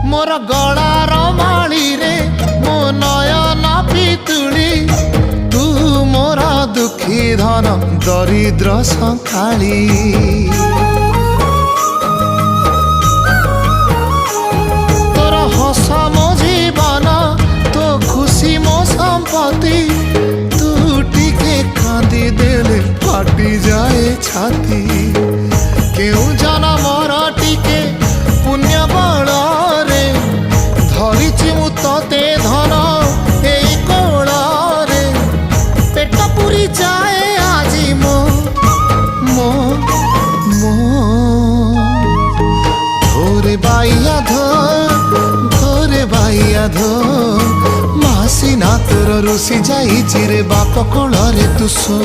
मोर गलार माली रे मो नयन पितुली तू मोर दुखी धन दरिद्र संखाली तोर हस मो जीवन तो खुशी मो संपत्ति तू टिके कांदी देले फाटी जाए छाती केउ जनमर टिके पुण्य बल रे धरिछि मु तते धन एई कोल रे पेट पुरी जाए आजी मो मो मो धोरे बाइया धो मासी ना तोर रुसी जाई चिरे बाप कोल रे तू सो।